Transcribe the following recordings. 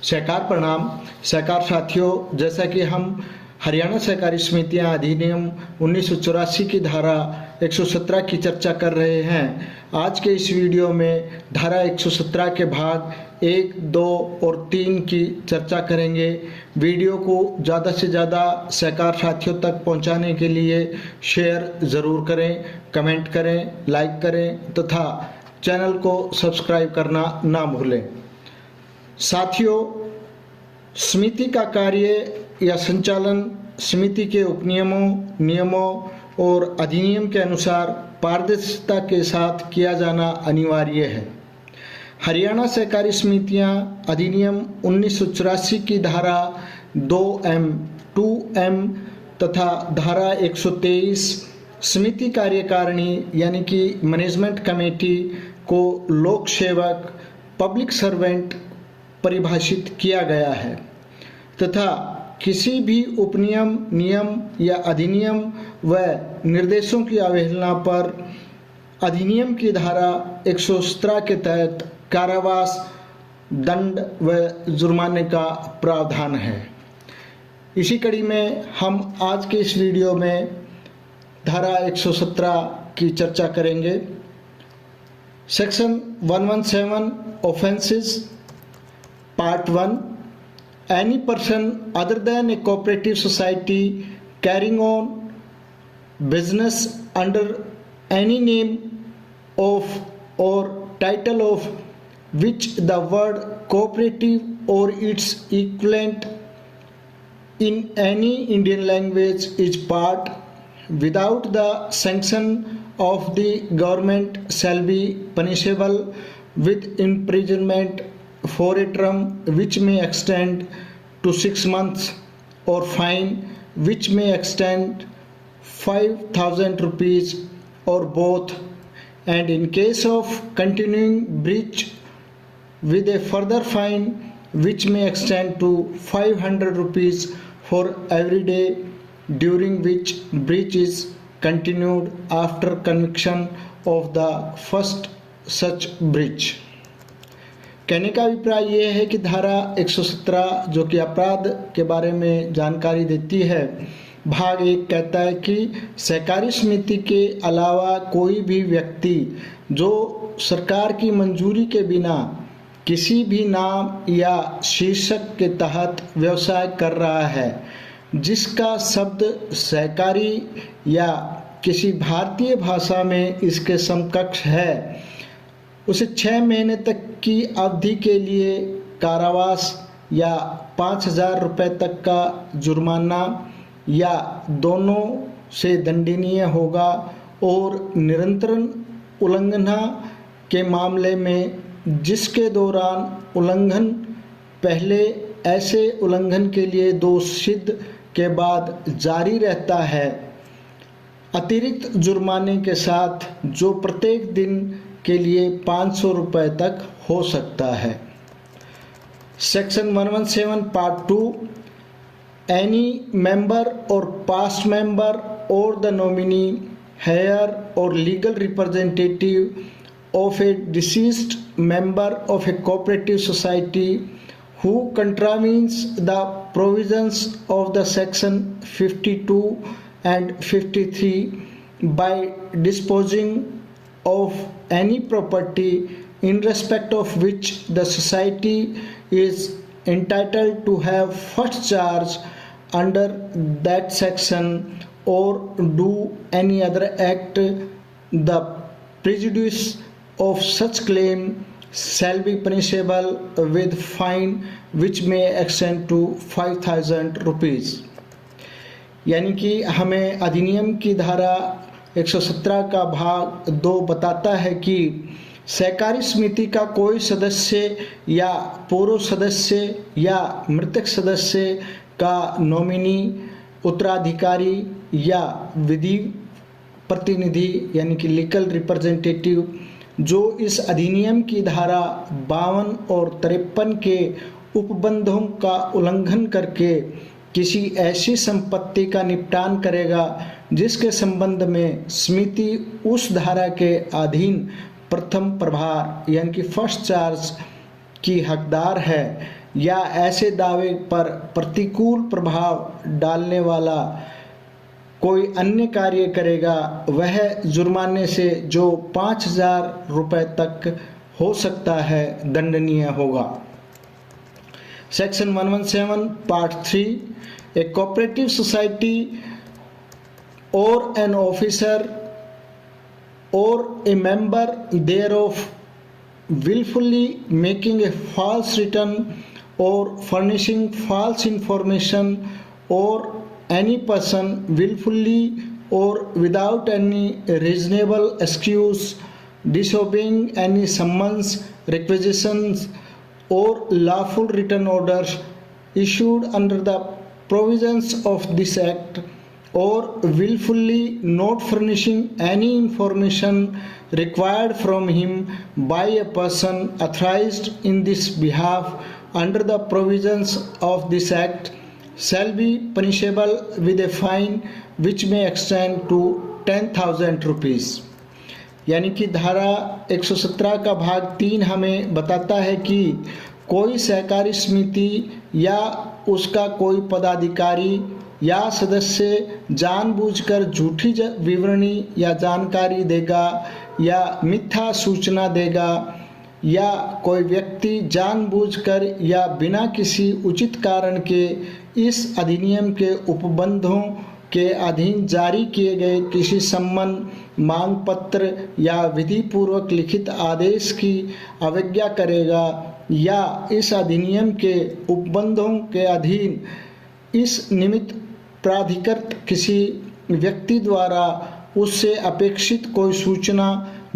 सहकार प्रणाम। सहकार साथियों, जैसा कि हम हरियाणा सहकारी समितियां अधिनियम 1984 की धारा 117 की चर्चा कर रहे हैं। आज के इस वीडियो में धारा 117 के भाग 1, 2 और 3 की चर्चा करेंगे। वीडियो को ज़्यादा से ज़्यादा सहकार साथियों तक पहुंचाने के लिए शेयर ज़रूर करें, कमेंट करें, लाइक करें तथा चैनल को सब्सक्राइब करना ना भूलें। साथियों, समिति का कार्य या संचालन समिति के उपनियमों, नियमों और अधिनियम के अनुसार पारदर्शिता के साथ किया जाना अनिवार्य है। हरियाणा सहकारी समितियां अधिनियम 1984 की धारा 2M, 2M तथा धारा 123 समिति कार्यकारिणी यानी कि मैनेजमेंट कमेटी को लोक सेवक, पब्लिक सर्वेंट परिभाषित किया गया है तथा किसी भी उपनियम, नियम या अधिनियम व निर्देशों की अवहेलना पर अधिनियम की धारा 117 के तहत कारावास, दंड व जुर्माने का प्रावधान है। इसी कड़ी में हम आज के इस वीडियो में धारा 117 की चर्चा करेंगे। Section 117 offences Part 1. Any person other than a cooperative society carrying on business under any name of or title of which the word cooperative or its equivalent in any Indian language is part without the sanction of the government shall be punishable with imprisonment for a term which may extend to 6 months or fine which may extend 5,000 rupees or both, and in case of continuing breach with a further fine which may extend to 500 rupees for every day during which breach is continued after conviction of the first such breach। कहने का अभिप्राय ये है कि धारा 117 जो कि अपराध के बारे में जानकारी देती है, भाग 1 कहता है कि सहकारी समिति के अलावा कोई भी व्यक्ति जो सरकार की मंजूरी के बिना किसी भी नाम या शीर्षक के तहत व्यवसाय कर रहा है, जिसका शब्द सहकारी या किसी भारतीय भाषा में इसके समकक्ष है, उसे 6 महीने तक की अवधि के लिए कारावास या 5,000 रुपये तक का जुर्माना या दोनों से दंडनीय होगा और निरंतर उल्लंघन के मामले में जिसके दौरान उल्लंघन पहले ऐसे उल्लंघन के लिए दोष सिद्ध के बाद जारी रहता है, अतिरिक्त जुर्माने के साथ जो प्रत्येक दिन के लिए 500 रुपये तक हो सकता है। Section 117 part 2। एनी मेंबर और पास्ट मेंबर और द नॉमिनी, हेयर और legal representative of A deceased member of A cooperative society who contravenes the provisions of the section 52 and 53 by disposing of any property in respect of which the society is entitled to have first charge under that section or do any other act, the prejudice of such claim shall be punishable with fine which may extend to 5,000 rupees। यानी कि हमें अधिनियम की धारा 117 का भाग 2 बताता है कि सहकारी समिति का कोई सदस्य या पूर्व सदस्य या मृतक सदस्य का नॉमिनी, उत्तराधिकारी या विधि प्रतिनिधि यानी कि लीगल रिप्रेजेंटेटिव जो इस अधिनियम की धारा 52 और 53 के उपबंधों का उल्लंघन करके किसी ऐसी संपत्ति का निपटान करेगा जिसके संबंध में समिति उस धारा के अधीन प्रथम प्रभार यानी कि फर्स्ट चार्ज की हकदार है या ऐसे दावे पर प्रतिकूल प्रभाव डालने वाला कोई अन्य कार्य करेगा, वह जुर्माने से जो 5,000 रुपये तक हो सकता है दंडनीय होगा। Section 117 part 3, a cooperative society और an officer or a member thereof willfully making a false return or furnishing false information, or any person willfully or without any reasonable excuse disobeying any summons, requisitions or lawful written orders issued under the provisions of this act, or willfully not furnishing any information required from him by a person authorized in this behalf under the provisions of this act, shall be punishable with a fine which may extend to 10,000 rupees। यानी कि धारा 117 का भाग 3 हमें बताता है कि कोई सहकारी समिति या उसका कोई पदाधिकारी या सदस्य जानबूझकर झूठी विवरणी या जानकारी देगा या मिथ्या सूचना देगा, या कोई व्यक्ति जानबूझकर या बिना किसी उचित कारण के इस अधिनियम के उपबंधों के अधीन जारी किए गए किसी सम्मन, मांग पत्र या विधि पूर्वक लिखित आदेश की अवज्ञा करेगा, या इस अधिनियम के उपबंधों के अधीन इस निमित्त प्राधिकृत किसी व्यक्ति द्वारा उससे अपेक्षित कोई सूचना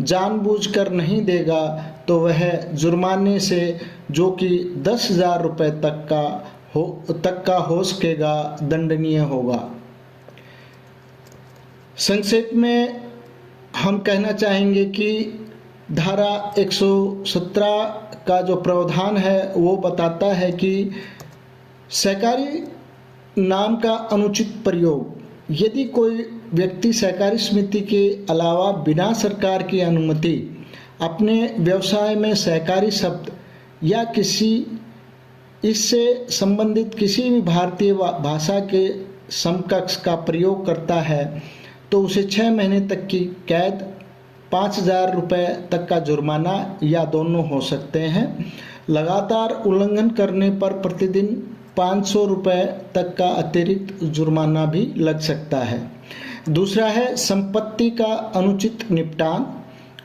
जानबूझकर नहीं देगा, तो वह जुर्माने से जो कि 10,000 रुपये तक का हो सकेगा दंडनीय होगा। संक्षेप में हम कहना चाहेंगे कि धारा 117 का जो प्रावधान है वो बताता है कि सहकारी नाम का अनुचित प्रयोग, यदि कोई व्यक्ति सहकारी समिति के अलावा बिना सरकार की अनुमति अपने व्यवसाय में सहकारी शब्द या किसी इससे संबंधित किसी भी भारतीय भाषा के समकक्ष का प्रयोग करता है, तो उसे 6 महीने तक की कैद, 5,000 रुपये तक का जुर्माना या दोनों हो सकते हैं। लगातार उल्लंघन करने पर प्रतिदिन 500 रुपये तक का अतिरिक्त जुर्माना भी लग सकता है। दूसरा है संपत्ति का अनुचित निपटान।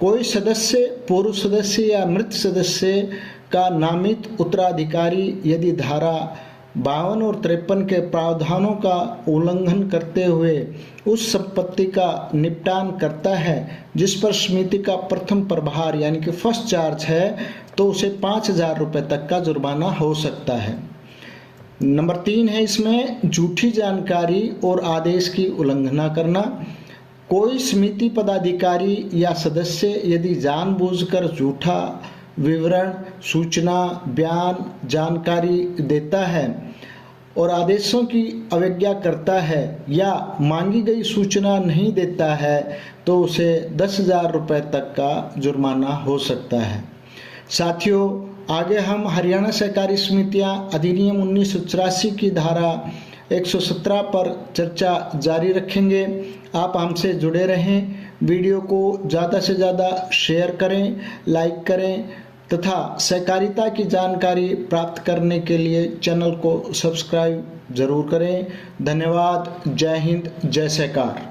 कोई सदस्य, पूर्व सदस्य या मृत सदस्य का नामित उत्तराधिकारी यदि धारा 52 और 53 के प्रावधानों का उल्लंघन करते हुए उस संपत्ति का निपटान करता है जिस पर समिति का प्रथम प्रभार यानी कि फर्स्ट चार्ज है, तो उसे 5,000 रुपये तक का जुर्माना हो सकता है। नंबर 3 है इसमें झूठी जानकारी और आदेश की उल्लंघना करना। कोई समिति पदाधिकारी या सदस्य यदि जानबूझकर झूठा विवरण, सूचना, बयान, जानकारी देता है और आदेशों की अवज्ञा करता है या मांगी गई सूचना नहीं देता है, तो उसे 10,000 रुपये तक का जुर्माना हो सकता है। साथियों, आगे हम हरियाणा सहकारी समितियां अधिनियम 1984 की धारा 117 पर चर्चा जारी रखेंगे। आप हमसे जुड़े रहें, वीडियो को ज़्यादा से ज़्यादा शेयर करें, लाइक करें तथा सहकारिता की जानकारी प्राप्त करने के लिए चैनल को सब्सक्राइब जरूर करें। धन्यवाद। जय हिंद, जय सहकार।